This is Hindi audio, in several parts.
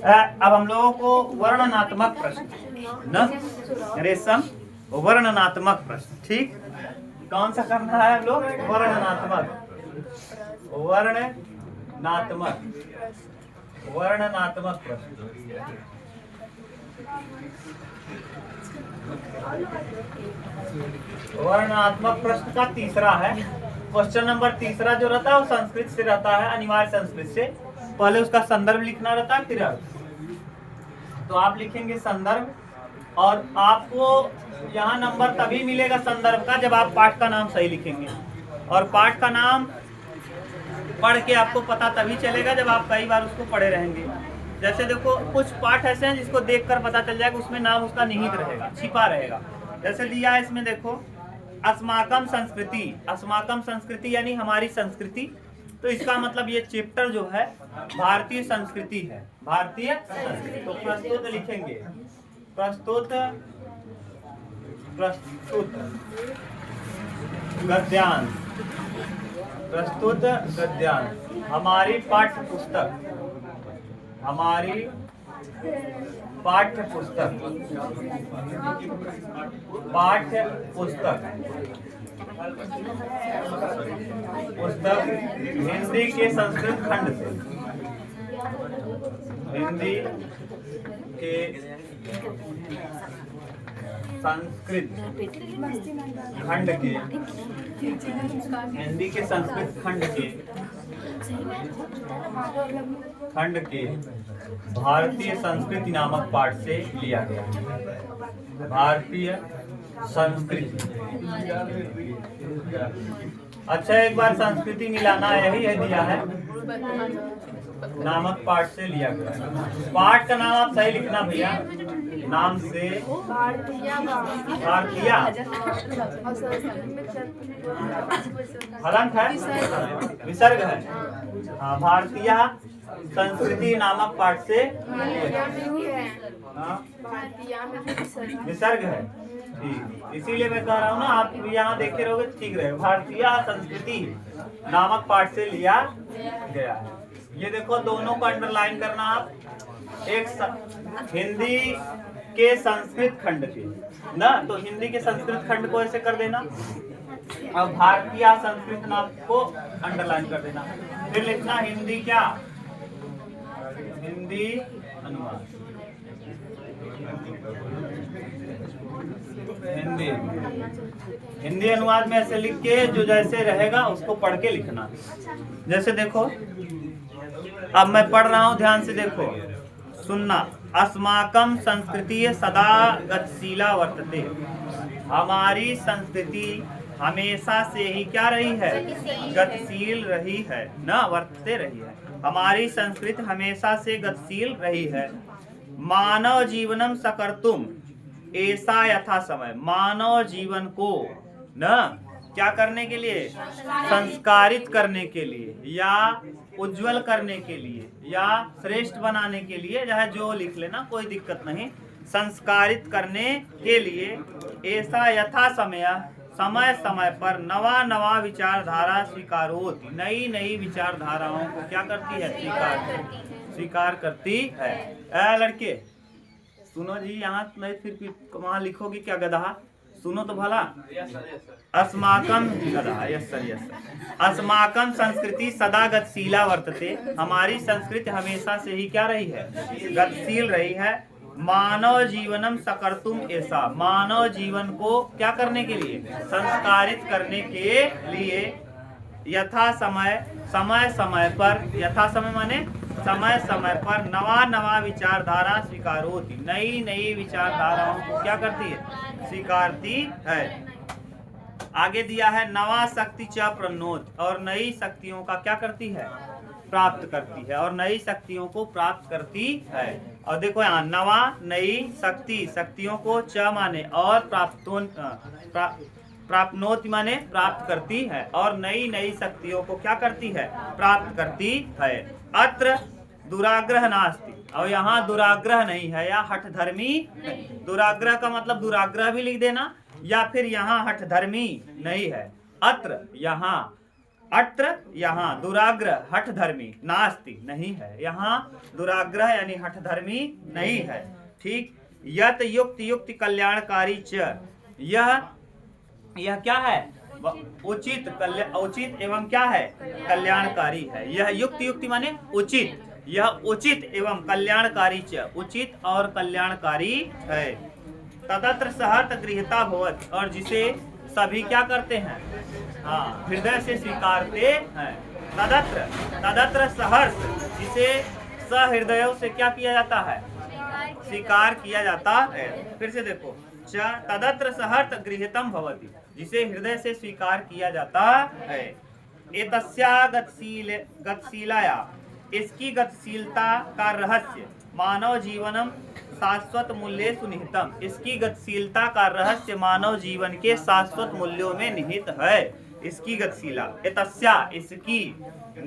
अब हम लोगों को वर्णनात्मक प्रश्न न रेशम वर्णनात्मक प्रश्न, ठीक। कौन सा करना है हम लोग? वर्णनात्मक प्रश्न। वर्णनात्मक प्रश्न का तीसरा है क्वेश्चन नंबर। तीसरा जो रहता है वो संस्कृत से रहता है, अनिवार्य संस्कृत से। पहले उसका संदर्भ लिखना रहता है, फिर तो आप लिखेंगे संदर्भ, और आपको यहाँ नंबर तभी मिलेगा संदर्भ का जब आप पाठ का नाम सही लिखेंगे। और पाठ का नाम पढ़ के आपको पता तभी चलेगा जब आप कई बार उसको पढ़े रहेंगे। जैसे देखो कुछ पाठ ऐसे हैं जिसको देखकर पता चल जाएगा उसमें नाम उसका निहित रहेगा, छिपा रहेगा। जैसे दिया है इसमें देखो, अस्माकम संस्कृति। अस्माकम संस्कृति यानी हमारी संस्कृति। तो इसका मतलब ये चैप्टर जो है भारतीय संस्कृति है, भारतीय संस्कृति। तो प्रस्तुत लिखेंगे, प्रस्तुत गद्यांश, प्रस्तुत गद्यांश। हमारी पाठ्य पुस्तक, हमारी पाठ्य पुस्तक, पाठ्य पुस्तक, पुस्तक हिंदी के संस्कृत खंड से, हिंदी के संस्कृत खंड के, हिंदी के संस्कृत खंड के भारतीय संस्कृति नामक पाठ से लिया गया। भारतीय संस्कृति। अच्छा, एक बार संस्कृति मिलाना यही है, दिया है नामक पाठ से लिया गया। पाठ का नाम आप सही लिखना भैया, नाम से भारतीय हलंत है, विसर्ग है। हाँ, भारतीय संस्कृति नामक पाठ से विसर्ग है, ठीक। इसीलिए मैं कह रहा हूँ ना, आप यहाँ देखे रहोगे ठीक रहे। भारतीय संस्कृति नामक पाठ से लिया गया है। ये देखो दोनों को अंडरलाइन करना आप। एक हिंदी के संस्कृत खंड के ना, तो हिंदी के संस्कृत खंड को ऐसे कर देना। अब भारतीय संस्कृत नाम को अंडरलाइन कर देना। फिर लिखना हिंदी क्या, हिंदी अनुवाद, हिंदी हिंदी अनुवाद में ऐसे लिख के जो जैसे रहेगा उसको पढ़ के लिखना। जैसे देखो अब मैं पढ़ रहा हूँ, ध्यान से देखो, सुनना। अस्माकम संस्कृति सदा गतिशीला वर्तते। हमारी संस्कृति हमेशा से ही क्या रही है? गतिशील रही है, न वर्तते रही है। हमारी संस्कृति हमेशा से गतिशील रही है। मानव जीवनम सकर्तुम ऐसा यथा समय। मानव जीवन को न क्या करने के लिए? संस्कारित करने के लिए, या उज्जवल करने के लिए, या श्रेष्ठ बनाने के लिए, चाहे जो लिख लेना, कोई दिक्कत नहीं। संस्कारित करने के लिए ऐसा यथा समय, समय समय पर नवा नवा विचारधारा स्वीकार होती। नई नई विचारधाराओं को क्या करती है? स्वीकार करती है। लड़के सुनो जी, यहाँ नहीं फिर वहाँ लिखोगी क्या गधा? सुनो तो भला। अस्माकम गधा, यस सर, यस सर। अस्माकम संस्कृति सदा गतिशीला वर्तते। हमारी संस्कृति हमेशा से ही क्या रही है? गतिशील रही है। मानव जीवनम सकर्तुम ऐसा। मानव जीवन को क्या करने के लिए? संस्कारित करने के लिए यथा समय, समय समय पर, यथा समय माने समय समय पर नवा नवा विचारधारा स्वीकार होती। नई नई विचारधाराओं को क्या करती है? स्वीकारती है। आगे दिया है नवा शक्ति च प्रणोत। और नई शक्तियों का क्या करती है? प्राप्त करती है, और नई शक्तियों को प्राप्त करती है। और देखो यहाँ नवा, नई शक्ति, शक्तियों को च माने और प्राप्नोति माने प्राप्त करती है, और नई नई शक्तियों को क्या करती है? प्राप्त करती है। अत्र दुराग्रह नास्ति। और यहाँ दुराग्रह नहीं है, या हठधर्मी। दुराग्रह का मतलब दुराग्रह भी लिख देना, या फिर यहाँ हठधर्मी नहीं है। अत्र यहाँ अत्र यहाँ दुराग्रह हठ धर्मी नास्ति नहीं है, यहाँ दुराग्रह यानी हठ धर्मी नहीं है। ठीक। यत युक्त युक्त कल्याणकारी च, यह क्या है? उचित उचित एवं क्या है? कल्याणकारी है। यह युक्त युक्ति माने उचित, यह उचित एवं कल्याणकारी च, उचित और कल्याणकारी है। तदत्र सहर्त गृहीता भवति, और जिसे सभी क्या करते हैं? हाँ, हृदय से स्वीकारते हैं। तदत्र सहर्ष, जिसे सहृदयों से क्या किया जाता है? स्वीकार किया जाता है। फिर से देखो, तदत्र सहर्त गृहीतम भवति, जिसे हृदय से स्वीकार किया जाता है। एतस्या गतिशीलाया, इसकी गतिशीलता का रहस्य मानव जीवनम शाश्वत मूल्य सुनिहितम, इसकी गतिशीलता का रहस्य मानव जीवन के शाश्वत मूल्यों में निहित है। इसकी गतिशीला, एतस्या इसकी,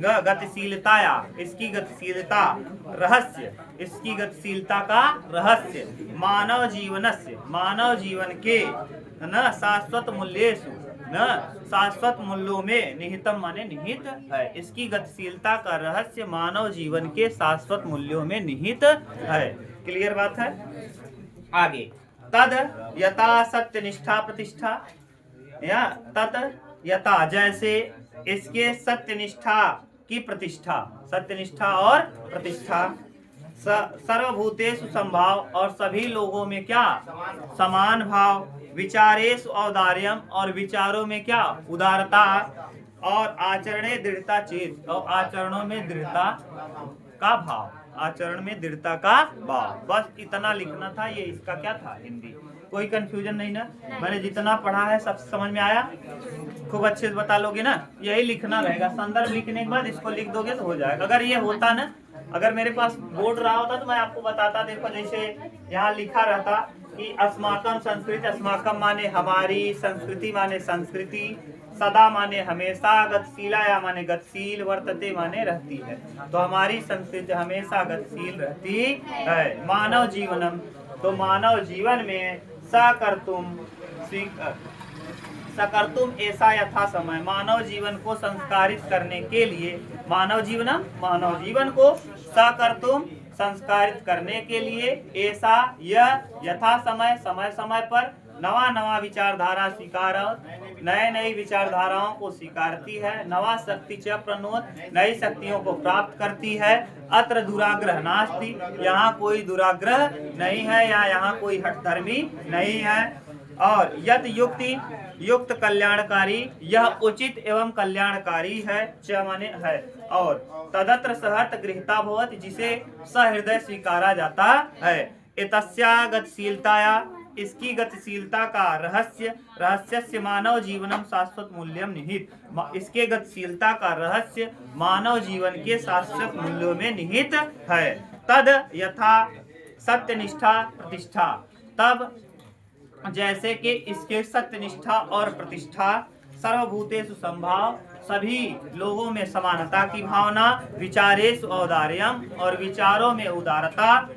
गतिशीलताया इसकी गतिशीलता, रहस्य इसकी गतिशीलता का रहस्य, मानव जीवनस्य मानव जीवन के न शाश्वत मूल्येषु न शाश्वत मूल्यों में निहितम माने निहित है। इसकी गतिशीलता का रहस्य मानव जीवन के शाश्वत मूल्यों में निहित है। क्लियर बात है? आगे, तद यथा सत्य निष्ठा प्रतिष्ठा, या तद यथा जैसे इसके सत्यनिष्ठा की प्रतिष्ठा, सत्यनिष्ठा और प्रतिष्ठा, सर्वभूतेषु संभाव, और सभी लोगों में क्या? समान भाव, विचारेषु औदार्यम, और विचारों में क्या? उदारता, और आचरणे दृढ़ता चेत, और आचरणों में दृढ़ता का भाव, आचरण में दृढ़ता का भाव। बस इतना लिखना था। ये इसका क्या था? हिंदी। कोई कंफ्यूजन नहीं ना? मैंने जितना पढ़ा है सब समझ में आया? खूब अच्छे से बता लोगे ना? यही लिखना रहेगा। संदर्भ लिखने के बाद इसको लिख दोगे तो हो जाएगा। अगर ये होता ना, अगर मेरे पास बोर्ड रहा होता तो मैं आपको बताता। देखो, जैसे यहाँ लिखा रहता कि अस्माकम संस्कृति, अस्माकम माने हमारी, संस्कृति माने संस्कृति, सदा माने हमेशा, गतिशीलाया माने गतिशील, वर्तते माने रहती है। तो हमारी संस्कृति हमेशा गतिशील रहती है। मानव जीवनम, तो मानव जीवन में सकर्तुम ऐसा यथा समय, मानव जीवन को संस्कारित करने के लिए, मानव जीवन को सकर्तुम संस्कारित करने के लिए, ऐसा यह यथा समय, समय समय पर नवा नवा विचारधारा स्वीकार, नए नई विचारधाराओं को स्वीकारती है। नवा शक्ति च प्रनोद, नई शक्तियों को प्राप्त करती है। अत्र दुराग्रह नास्ति, यहाँ कोई दुराग्रह नहीं है, या यहाँ कोई हठधर्मी नहीं है। और यत युक्ति युक्त कल्याणकारी, यह उचित एवं कल्याणकारी है। च माने है, और तदत्र सहर्त गृहीता भवति, जिसे सहृदय स्वीकारा जाता है। एतस्या गतिशीलताया, इसकी गतिशीलता का रहस्य मानव जीवनम शाश्वत मूल्यम निहित, इसके गतिशीलता का रहस्य मानव जीवन के शाश्वत मूल्यों में निहित है। तद यथा सत्यनिष्ठा प्रतिष्ठा, तब जैसे कि इसके सत्यनिष्ठा और प्रतिष्ठा, सर्वभूतेषु संभाव, सभी लोगों में समानता की भावना, विचारेषु औदार्यम, और विचारों में उदारता,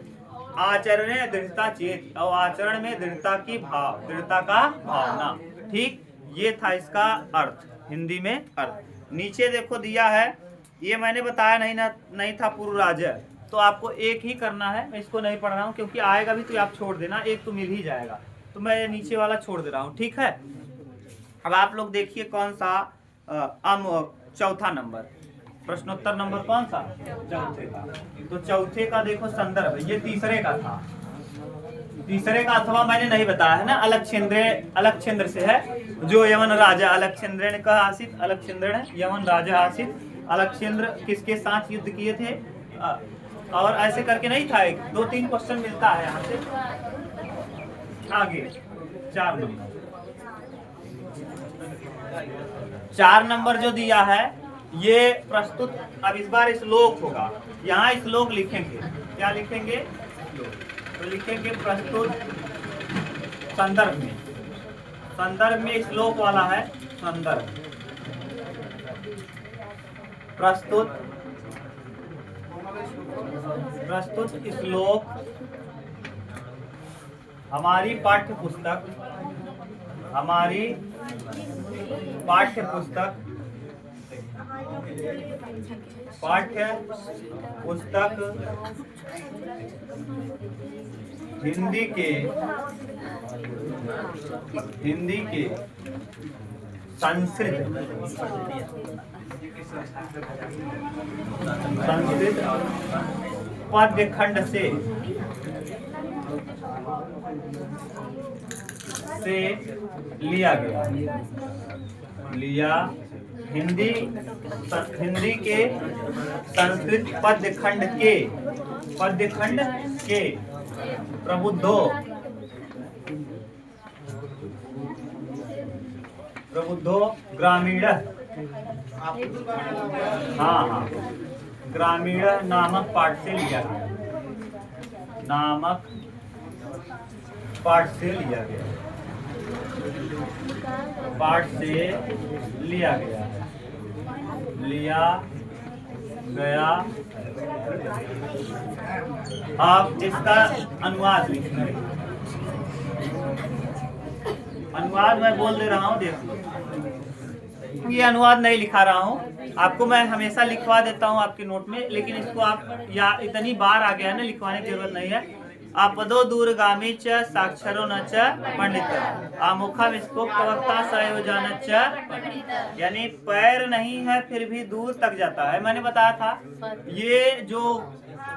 आचरणे दृढ़ता चेत, और आचरण में दृढ़ता की भाव, दृढ़ता का भावना। ठीक, ये था इसका अर्थ, हिंदी में अर्थ। नीचे देखो दिया है, ये मैंने बताया नहीं था पूर्व राज्य, तो आपको एक ही करना है। मैं इसको नहीं पढ़ रहा हूँ क्योंकि आएगा भी तो आप छोड़ देना, एक तो मिल ही जाएगा, तो मैं नीचे वाला छोड़ दे रहा हूँ। ठीक है, अब आप लोग देखिए कौन सा चौथा नंबर, प्रश्नोत्तर नंबर कौन सा? चौथे का। तो चौथे का देखो संदर्भ, ये तीसरे का था, तीसरे का अथवा मैंने नहीं बताया है ना। अलक्षेंद्र से है, जो यमन राजा अलक्षेंद्र ने कहा आसित, अलक्षेंद्र ने यमन राजा आसित। अलक्षेंद्र किसके साथ युद्ध किए थे? और ऐसे करके नहीं था, एक 2-3 क्वेश्चन मिलता है यहाँ से। आगे 4 नंबर जो दिया है ये प्रस्तुत, अब इस बार श्लोक होगा। यहाँ श्लोक लिखेंगे, क्या लिखेंगे? तो लिखेंगे प्रस्तुत संदर्भ में श्लोक वाला है। संदर्भ प्रस्तुत श्लोक हमारी पाठ्य पुस्तक पाठ्य पुस्तक हिंदी के संस्कृत पद्य खंड से लिया गया। हिंदी के संस्कृत पद्य खंड के प्रबुद्धो ग्रामीण ग्रामीण नामक पाठ से लिया गया। आप इसका अनुवाद लिखेंगे। अनुवाद मैं बोल दे रहा हूँ, देख लो। ये अनुवाद नहीं लिखा रहा हूँ, आपको मैं हमेशा लिखवा देता हूँ आपके नोट में, लेकिन इसको आप या इतनी बार आ गया ना, लिखवाने की जरूरत नहीं है। आपदो दूरगामी च साक्षरो न च पंडित आमुखा विस्फोट वक्ता संयोजन च, यानी पैर नहीं है फिर भी दूर तक जाता है। मैंने बताया था, ये जो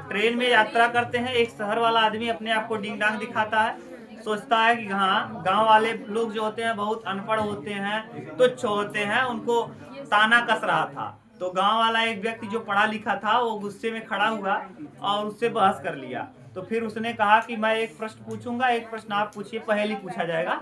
ट्रेन में यात्रा करते हैं, एक शहर वाला आदमी अपने आप को डिंग डांग दिखाता है, सोचता है कि हाँ, गांव वाले लोग जो होते हैं बहुत अनपढ़ होते हैं, तुच्छ होते हैं, उनको ताना कस रहा था। तो गांव वाला एक व्यक्ति जो पढ़ा लिखा था, वो गुस्से में खड़ा हुआ और उससे बहस कर लिया। तो फिर उसने कहा कि मैं एक प्रश्न पूछूंगा, एक प्रश्न आप पूछिए, पहेली पूछा जाएगा।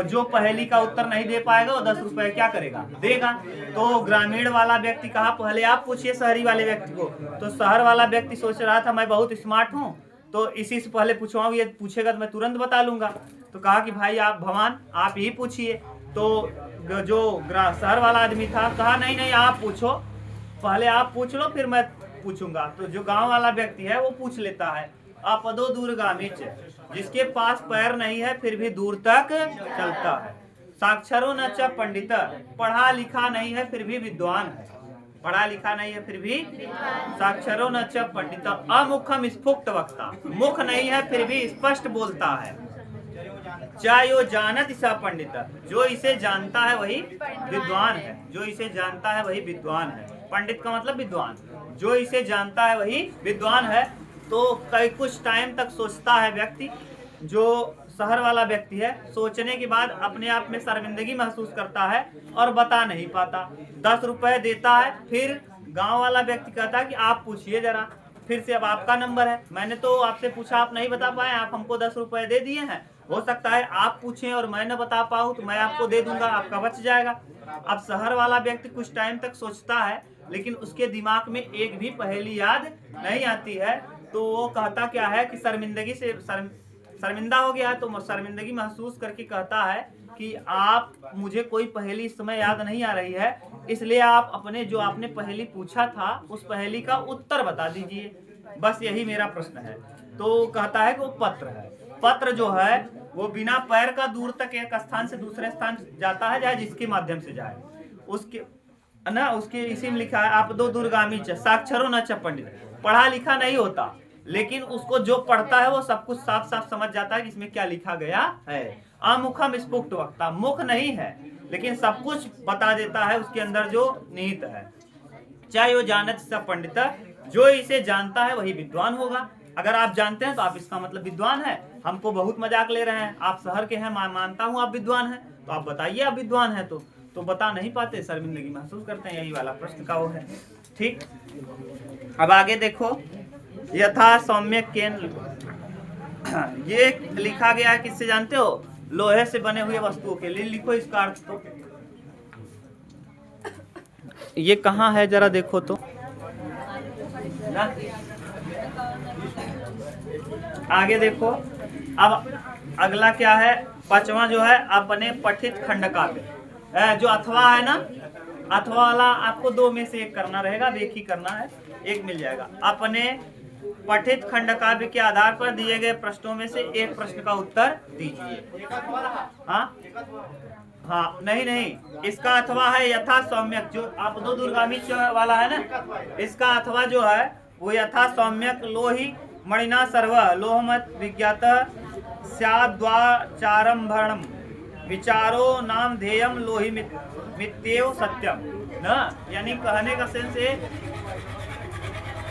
जो पहेली का उत्तर नहीं दे पाएगा वो 10 रुपए क्या करेगा, देगा। तो ग्रामीण वाला व्यक्ति कहा पहले आप पूछिए शहरी वाले व्यक्ति को। तो शहर वाला व्यक्ति सोच रहा था मैं बहुत स्मार्ट हूँ, तो इसी से पहले पूछवाऊँ, ये पूछेगा तो मैं तुरंत बता लूंगा। तो कहा कि भाई आप भगवान आप ही पूछिए। तो जो शहर वाला आदमी था कहा नहीं आप पूछो, पहले आप पूछ लो फिर मैं पूछूंगा। तो जो गांव वाला व्यक्ति है वो पूछ लेता है, आपदो दूरगामी च, जिसके पास पैर नहीं है फिर भी दूर तक चलता है। साक्षरो न च पंडित, पढ़ा लिखा नहीं है फिर भी विद्वान है। पढ़ा लिखा नहीं है फिर भी साक्षरो न च पंडित अमुखम स्फुट वक्ता, मुख नहीं है फिर भी स्पष्ट बोलता है। चायो जानत सा पंडित, जो इसे जानता है वही विद्वान है। जो इसे जानता है वही विद्वान है। पंडित का मतलब विद्वान, जो इसे जानता है वही विद्वान है। तो कई कुछ टाइम तक सोचता है व्यक्ति, जो शहर वाला व्यक्ति है, सोचने के बाद अपने आप में शर्मिंदगी महसूस करता है और बता नहीं पाता। 10 रुपए देता है, फिर गांव वाला व्यक्ति कहता है कि आप पूछिए जरा, फिर से अब आपका नंबर है, मैंने तो आपसे पूछा आप नहीं बता पाए, आप हमको 10 रुपए दे दिए हैं, हो सकता है आप पूछें और मैं न बता पाऊँ तो मैं आपको दे दूंगा, आपका बच जाएगा। अब शहर वाला व्यक्ति कुछ टाइम तक सोचता है, लेकिन उसके दिमाग में एक भी पहेली याद नहीं आती है। तो वो कहता क्या है कि शर्मिंदगी से शर्मिंदा हो गया है, तो शर्मिंदगी महसूस करके कहता है कि आप मुझे कोई पहेली इस समय याद नहीं आ रही है, इसलिए आप अपने जो आपने पहेली पूछा था उस पहेली का उत्तर बता दीजिए, बस यही मेरा प्रश्न है। तो कहता है कि वो पत्र है। पत्र जो है वो बिना पैर का दूर तक एक स्थान से दूसरे स्थान जाता है, चाहे जिसके माध्यम से जाए। उसके इसी में लिखा है आप दो दूरगामी च साक्षरो न च पंडित, पढ़ा लिखा नहीं होता, लेकिन उसको जो पढ़ता है वो सब कुछ साफ साफ समझ जाता है कि इसमें क्या लिखा गया है। अमुखम स्फुट वक्ता, मुख नहीं है लेकिन सब कुछ बता देता है उसके अंदर जो निहित है। चाहे वो जानत स पंडित, जो इसे जानता है वही विद्वान होगा। अगर आप जानते हैं तो आप इसका मतलब विद्वान है। हमको बहुत मजाक ले रहे हैं, आप शहर के हैं, मानता हूँ आप विद्वान हैं, तो आप बताइए आप विद्वान है तो बता नहीं पाते, शर्मिंदगी महसूस करते हैं। यही वाला प्रश्न का वो है। ठीक, अब आगे देखो, यथा सौम्य केन, ये लिखा गया है किससे जानते हो? लोहे से बने हुए वस्तुओं के लिए। लिखो इसका अर्थ। तो ये कहाँ है जरा देखो तो ना? आगे देखो, अब अगला क्या है? 5वां जो है अपने पठित खंड काव्य, जो अथवा है ना, अथवा वाला आपको 2 में से एक करना रहेगा, एक ही करना है, एक मिल जाएगा। अपने पठित खंड काव्य के आधार पर दिए गए प्रश्नों में से एक प्रश्न का उत्तर दीजिए। हाँ हाँ नहीं नहीं, इसका अथवा है यथा सौम्यक, जो आप दो दुर्गामी वाला है ना, इसका अथवा जो है वो यथा सौम्यक लोहि मणिना सर्व लोहमत विज्ञात स्याद्वाचारंभरणम विचारो नाम ध्येयम लोहि मित्येव सत्यम ना। यानी कहने का सेंस है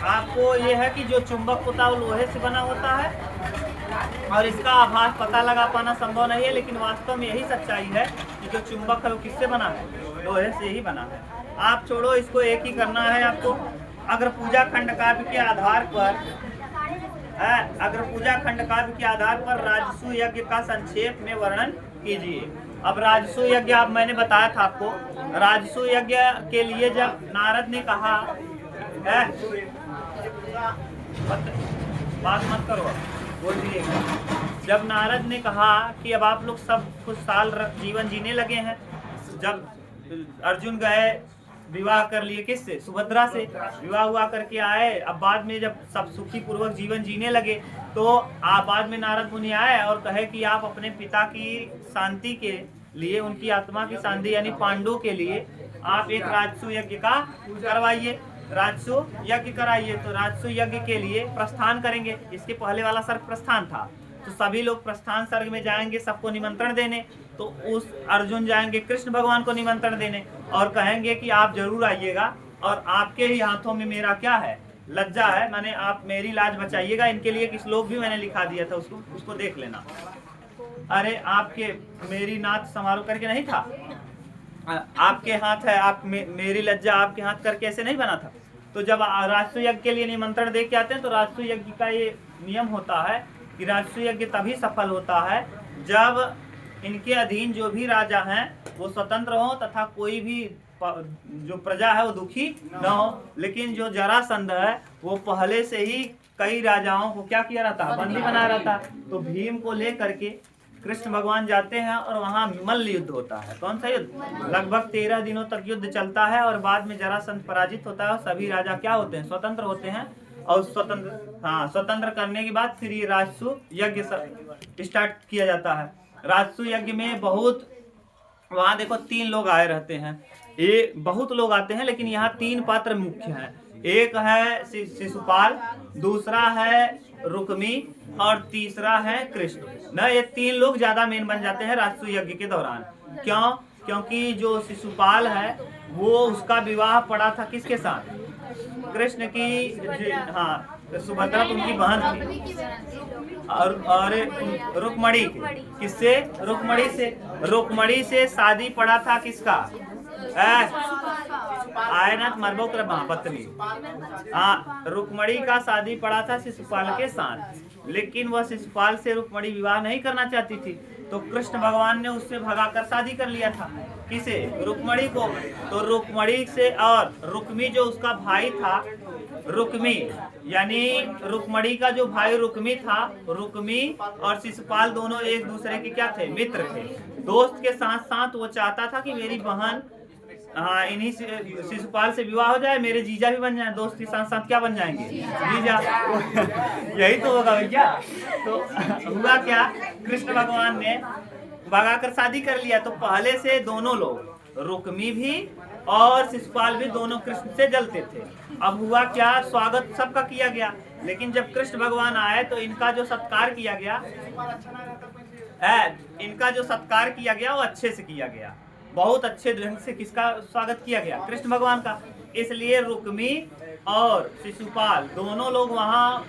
आपको ये है कि जो चुंबक होता है वो लोहे से बना होता है और इसका आभास पता लगा पाना संभव नहीं है, लेकिन वास्तव में यही सच्चाई है कि जो चुंबक है वो किससे बना है, लोहे से ही बना है। आप छोड़ो इसको, एक ही करना है आपको। अगर पूजा खंड काव्य के आधार पर राजसु यज्ञ का संक्षेप में वर्णन कीजिए। अब राजसु यज्ञ अब मैंने बताया था आपको, राजसु यज्ञ के लिए जब नारद ने कहा बात मत करो बोलिए, जब नारद ने कहा कि अब आप लोग सब कुछ साल जीवन जीने लगे हैं, जब अर्जुन गए विवाह कर लिए किससे, सुभद्रा से विवाह हुआ करके आए, अब बाद में जब सब सुखी पूर्वक जीवन जीने लगे तो बाद में नारद मुनि आए और कहे कि आप अपने पिता की शांति के लिए, उनकी आत्मा की शांति यानी पांडु के लिए आप एक राजसु यज्ञ का करवाइए, राजसु यज्ञ कराइए। तो राजसु यज्ञ के लिए प्रस्थान करेंगे, इसके पहले वाला सर्ग प्रस्थान था, तो सभी लोग प्रस्थान सर्ग में जाएंगे सबको निमंत्रण देने। तो उस अर्जुन जाएंगे कृष्ण भगवान को निमंत्रण देने और कहेंगे कि आप जरूर आइएगा और आपके ही हाथों में मेरा क्या है, लज्जा है, माने आप मेरी लाज बचाइएगा। इनके लिए एक श्लोक भी मैंने लिखा दिया था, उसको देख लेना। अरे आपके मेरी नाथ समारोह करके नहीं था, आपके हाथ है, आप मेरी लज्जा आपके हाथ करके ऐसे नहीं बना था। तो जब राजसु यज्ञ के लिए निमंत्रण दे के आते हैं तो राजसु यज्ञ का ये नियम होता है कि राजसु यज्ञ तभी सफल होता है जब इनके अधीन जो भी राजा हैं वो स्वतंत्र हो तथा कोई भी जो प्रजा है वो दुखी न हो। लेकिन जो जरासंध है वो पहले से ही कई राजाओं को क्या किया रहता है, बंदी बना रहता। तो भीम को लेकर के कृष्ण भगवान जाते हैं और वहाँ मल्ल युद्ध होता है। कौन सा युद्ध? लगभग 13 दिनों तक युद्ध चलता है और बाद में जरासंध पराजित होता है और सभी राजा क्या होते हैं, स्वतंत्र होते हैं। और स्वतंत्र करने के बाद फिर ये राजसु यज्ञ स्टार्ट किया जाता है। राजसु यज्ञ में बहुत, वहाँ देखो 3 लोग आए रहते हैं, ये बहुत लोग आते हैं लेकिन यहाँ 3 पात्र मुख्य हैं। एक है शिशुपाल, दूसरा है रुक्मी और तीसरा है कृष्ण न। ये 3 लोग ज्यादा मेन बन जाते हैं राजसु यज्ञ के दौरान। क्यों? क्योंकि जो शिशुपाल है वो उसका विवाह पड़ा था किसके साथ, कृष्ण की, हाँ सुभद्रा उनकी बहन थी और रुक्मणी, किससे, रुक्मणी से शादी पड़ा था किसका, आयनाथ मरबो कर महापत्नी। हाँ, रुक्मणी का शादी पड़ा था शिशुपाल के साथ, लेकिन वह शिशुपाल से रुक्मणी विवाह नहीं करना चाहती थी तो कृष्ण भगवान ने उससे भगाकर शादी कर लिया था। किसे? रुक्मणी को। तो रुक्मणी से, और रुक्मी जो उसका भाई था, रुक्मी यानी रुक्मणी का जो भाई रुक्मी था, रुक्मी और शिशुपाल दोनों एक दूसरे के क्या थे, मित्र थे, दोस्त के साथ साथ वो चाहता था कि मेरी बहन इन्हीं शिशुपाल से विवाह हो जाए, मेरे जीजा भी बन जाए, दोस्त के साथ साथ क्या बन जाएंगे, जीजा। यही तो होगा भैया। तो हुआ क्या, कृष्ण भगवान ने भगाकर शादी कर लिया। तो पहले से दोनों लोग, रुक्मी भी और शिशुपाल भी, दोनों कृष्ण से जलते थे। अब हुआ क्या, स्वागत सबका किया गया, लेकिन जब कृष्ण भगवान आए तो इनका जो सत्कार किया गया वो अच्छे से किया गया, बहुत अच्छे ढंग से। किसका स्वागत किया गया? कृष्ण भगवान का। इसलिए रुक्मी और शिशुपाल दोनों लोग वहाँ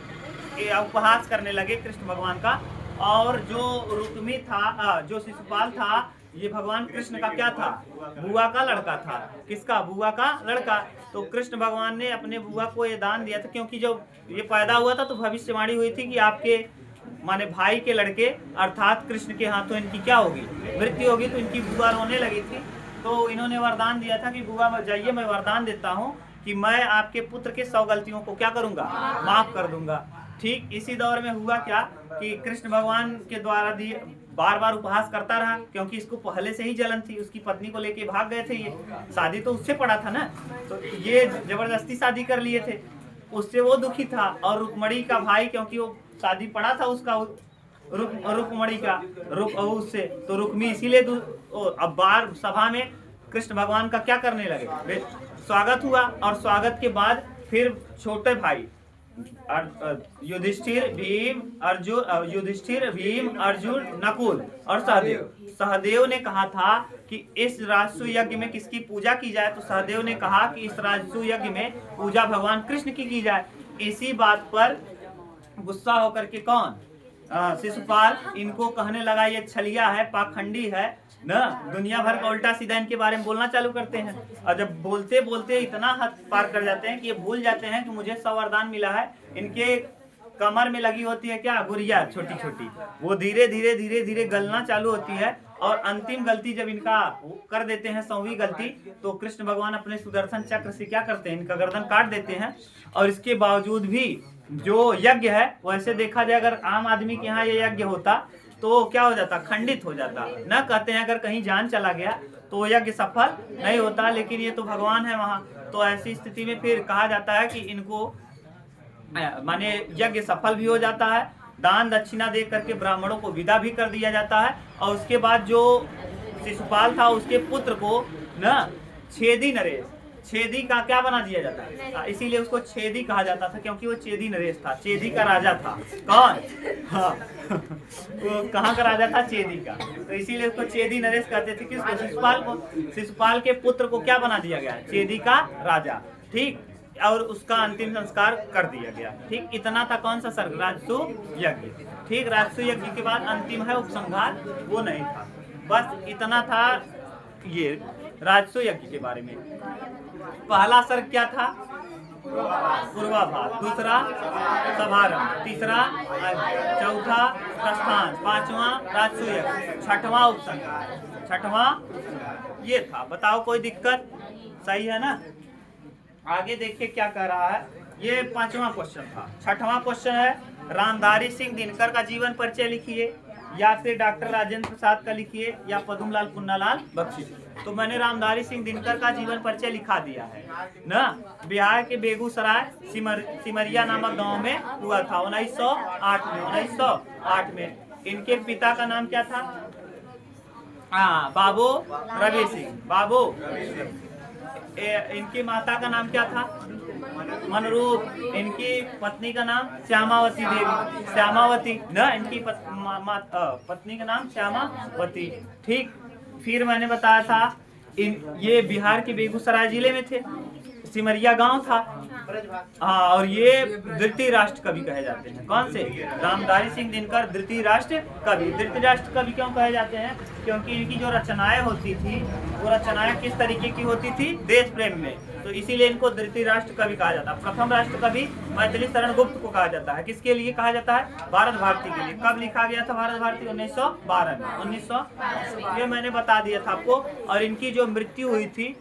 उपहास करने लगे कृष्ण भगवान का। और जो रुक्मी था, जो शिशुपाल था, ये भगवान कृष्ण का क्या था, बुआ का लड़का था। किसका? बुआ का लड़का। तो कृष्ण भगवान ने अपने बुआ को ये दान दिया था, क्योंकि जब ये पैदा हुआ था तो भविष्यवाणी हुई थी कि आपके माने भाई के लड़के अर्थात कृष्ण के हाथों इनकी क्या होगी, मृत्यु होगी। तो इनकी बुआ रोने लगी थी, तो इन्होंने वरदान दिया था कि बुआ जाइए, मैं वरदान देता हूँ कि मैं आपके पुत्र के 100 गलतियों को क्या करूँगा, माफ कर दूंगा। ठीक इसी दौर में हुआ क्या कि कृष्ण भगवान के द्वारा दिए बार बार उपहास करता रहा, क्योंकि इसको पहले से ही जलन थी, उसकी पत्नी को लेके भाग गए थे। ये शादी तो उससे पड़ा था ना, तो ये जबरदस्ती शादी कर लिए थे, उससे वो दुखी था। और रुक्मणी का भाई, क्योंकि वो शादी पड़ा था उसका, रुक्मणी का उससे तो रुक्मी इसीलिए अब बार सभा में कृष्ण भगवान का क्या करने लगे, स्वागत हुआ और स्वागत के बाद फिर छोटे भाई युधिष्ठिर भीम अर्जुन नकुल और सहदेव ने कहा था कि इस राजसु यज्ञ में किसकी पूजा की जाए, तो सहदेव ने कहा कि इस राजसु यज्ञ में पूजा भगवान कृष्ण की जाए। इसी बात पर गुस्सा होकर के कौन, शिशुपाल इनको कहने लगा ये छलिया है, पाखंडी है ना, दुनिया भर का उल्टा सीधा इनके बारे में बोलना चालू करते हैं। और जब बोलते बोलते इतना हद पार कर जाते हैं कि ये भूल जाते हैं कि मुझे 100 वरदान मिला है। इनके कमर में लगी होती है क्या, गुड़िया छोटी छोटी, वो धीरे धीरे गलना चालू होती है और अंतिम गलती जब इनका कर देते हैं 100वीं गलती, तो कृष्ण भगवान अपने सुदर्शन चक्र से क्या करते हैं, इनका गर्दन काट देते हैं। और इसके बावजूद भी जो यज्ञ है वैसे देखा जाए अगर आम आदमी के यहाँ ये यज्ञ होता तो क्या हो जाता, खंडित हो जाता। न कहते हैं अगर कहीं जान चला गया तो यज्ञ सफल नहीं होता, लेकिन ये तो भगवान है वहाँ। तो ऐसी स्थिति में फिर कहा जाता है कि इनको माने यज्ञ सफल भी हो जाता है, दान दक्षिणा दे करके ब्राह्मणों को विदा भी कर दिया जाता है। और उसके बाद जो शिशुपाल था उसके पुत्र को न छेदी नरेश, छेदी का क्या बना दिया जाता है, इसीलिए उसको छेदी कहा जाता था क्योंकि वो छेदी नरेश था, छेदी का राजा था। कौन, हाँ वो कहाँ का राजा था, छेदी का, तो इसीलिए उसको छेदी नरेश कहते थे। किसको, शिशुपाल को। शिशुपाल के पुत्र को क्या बना दिया गया, छेदी का राजा, ठीक, और उसका अंतिम संस्कार कर दिया गया। ठीक, इतना था कौन सा सर्ग, राजसु यज्ञ। ठीक, राजसु यज्ञ के बाद अंतिम है उपसंहार, वो नहीं था, बस इतना था ये राजसु यज्ञ के बारे में। पहला सर्ग क्या था, पूर्वाभास, दूसरा समारंभ, तीसरा चौथा प्रस्थान, पांचवा राजसु यज्ञ, छठवां उपसंहार, छठवां ये था। बताओ कोई दिक्कत, सही है ना। आगे देखिए क्या कह रहा है, ये 5वां क्वेश्चन था। 6वां क्वेश्चन है, रामधारी सिंह दिनकर का जीवन परिचय लिखिए, या फिर डॉक्टर राजेंद्र प्रसाद का लिखिए, या पद्मलाल पुन्नालाल बख्शी। तो मैंने रामधारी सिंह दिनकर का जीवन परिचय लिखा दिया है ना। बिहार के बेगूसराय सिमरिया नामक गांव में हुआ था 1908 में। इनके पिता का नाम क्या था, हाँ बाबू रवि सिंह, बाबू। इनकी माता का नाम क्या था, मनरूप। इनकी पत्नी का नाम श्यामावती देवी, श्यामावती ना, इनकी पत्नी का नाम श्यामावती। ठीक, फिर मैंने बताया था ये बिहार के बेगूसराय जिले में थे, सिमरिया गांव था। हाँ, और ये द्वितीय राष्ट्र कवि कहे जाते हैं। कौन से, रामधारी सिंह दिनकर द्वितीय राष्ट्र कवि। द्वितीय राष्ट्र कवि क्यों कहे जाते हैं, क्योंकि इनकी जो रचनाएं होती थी वो रचनाएं किस तरीके की होती थी, देश प्रेम में, तो इसीलिए इनको द्वितीय राष्ट्र कवि कहा जाता है। प्रथम राष्ट्र कवि मैथिली शरण गुप्त को कहा जाता है। किसके लिए कहा जाता है, भारत भारती के लिए। कब लिखा गया था भारत भारती, 1912 में, 1900, ये मैंने बता दिया था आपको। और इनकी जो मृत्यु हुई थी,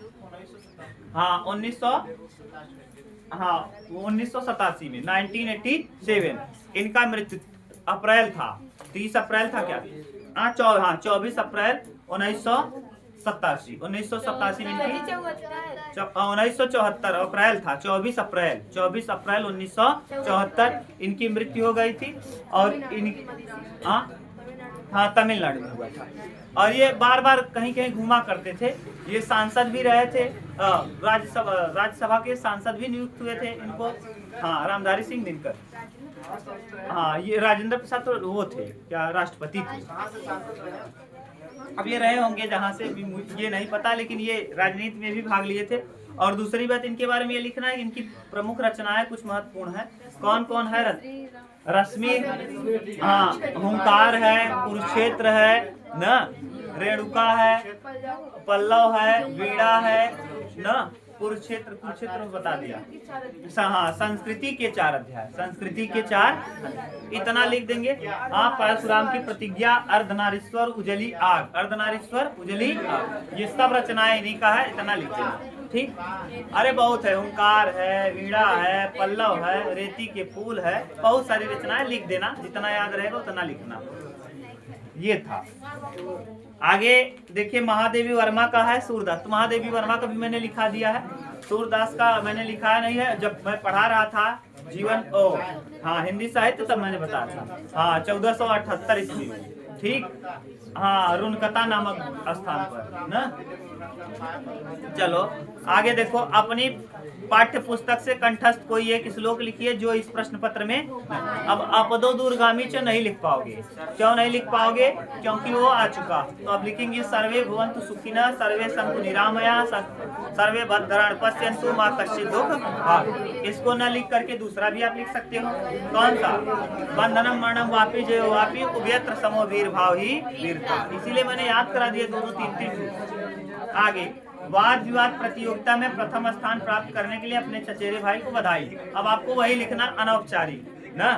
हाँ 1987 में, 1987 इनका मृत्यु अप्रैल था, 30 अप्रैल था क्या, 24 अप्रैल 1987 में इनकी 1974 अप्रैल था, 24 अप्रैल 1974 इनकी मृत्यु हो गई थी। और हाँ तमिलनाडु में हुआ था। और ये बार बार कहीं कहीं घूमा करते थे। ये सांसद भी रहे थे, राज्यसभा के सांसद भी नियुक्त हुए थे इनको। हाँ, रामधारी सिंह दिनकर। हाँ, ये राजेंद्र प्रसाद तो वो थे क्या, राष्ट्रपति थे। अब ये रहे होंगे जहाँ से भी ये नहीं पता, लेकिन ये राजनीति में भी भाग लिए थे। और दूसरी बात इनके बारे में ये लिखना है, इनकी प्रमुख रचनाएं कुछ महत्वपूर्ण है। कौन कौन है, रश्मि, हाँ हुंकार है, कुरुक्षेत्र है न, रेणुका है, पल्लव है, वीणा है न, कुरुक्षेत्र बता दिया। हाँ, संस्कृति के 4 अध्याय, संस्कृति के 4, इतना लिख देंगे। आप परशुराम की प्रतिज्ञा, अर्धनारीश्वर उजली आग, अर्धनारीश्वर उजली आग, ये सब रचनाएं इन्हीं का है, इतना लिख देना। ठीक, अरे बहुत है, हुंकार है, वीणा है, पल्लव है, रेती के फूल है, बहुत सारी रचनाएं लिख देना, जितना याद रहेगा उतना लिखना। ये था। आगे देखिए, महादेवी वर्मा का है सूरदास। तो महादेवी वर्मा का भी मैंने लिखा दिया है, सूरदास का मैंने लिखा नहीं है। जब मैं पढ़ा रहा था जीवन ओ हाँ हिंदी साहित्य तब मैंने बताया था। हाँ 1478 ईस्वी में, ठीक। हाँ रुनकता नामक स्थान पर ना। चलो आगे देखो, अपनी पाठ्य पुस्तक से कंठस्थ कोई एक श्लोक लिखिए जो इस प्रश्न पत्र में। अब अपदो दूरगामी च नहीं लिख पाओगे। क्यों नहीं लिख पाओगे? क्योंकि वो आ चुका। तो अब लिखेंगे सर्वे भवन्तु सुखिनः, सर्वे सन्तु निरामयाः, सर्वे भद्राणि पश्यन्तु मा कश्चित् दुःख भाग्। इसको न लिख करके दूसरा भी आप लिख सकते हो। कौन सा? बंधनम मरणम वापि जयो वापि उभयत्र समो वीर भाव ही वीरता। इसीलिए मैंने याद करा दिया दोनों तीन। आगे, वाद विवाद प्रतियोगिता में प्रथम स्थान प्राप्त करने के लिए अपने चचेरे भाई को बधाई। अब आपको वही लिखना अनौपचारिक ना,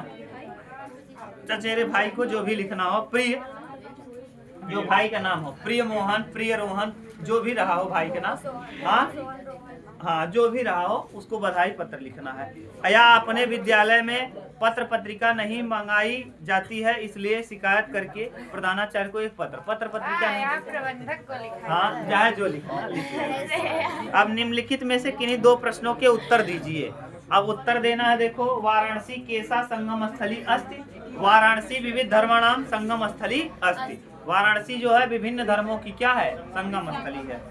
चचेरे भाई को जो भी लिखना हो, प्रिय जो भाई का नाम हो, प्रिय मोहन, प्रिय रोहन, जो भी रहा हो भाई के नाम, हाँ जो भी रहा हो उसको बधाई पत्र लिखना है। या अपने विद्यालय में पत्र पत्रिका नहीं मंगाई जाती है, इसलिए शिकायत करके प्रधानाचार्य को एक पत्र पत्रिका नहीं, प्रबंधक को लिखा। हाँ चाहे जो लिखना लिखिए। अब निम्नलिखित में से किन्हीं दो प्रश्नों के उत्तर दीजिए। अब उत्तर देना है, देखो, वाराणसी केसा संगम स्थली अस्ति। वाराणसी विविध धर्माणाम संगम स्थली अस्ति। वाराणसी जो है विभिन्न धर्मों की क्या है? संगम स्थली है।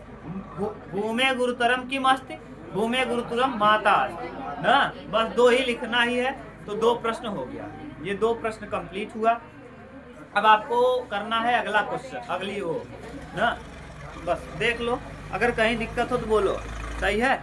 भूमे गुरुतरम की मस्ति, भूमे गुरुतरम माता ना। बस दो ही लिखना ही है, तो दो प्रश्न हो गया। ये दो प्रश्न कंप्लीट हुआ। अब आपको करना है अगला क्वेश्चन, अगली वो ना। बस देख लो, अगर कहीं दिक्कत हो तो बोलो। सही है।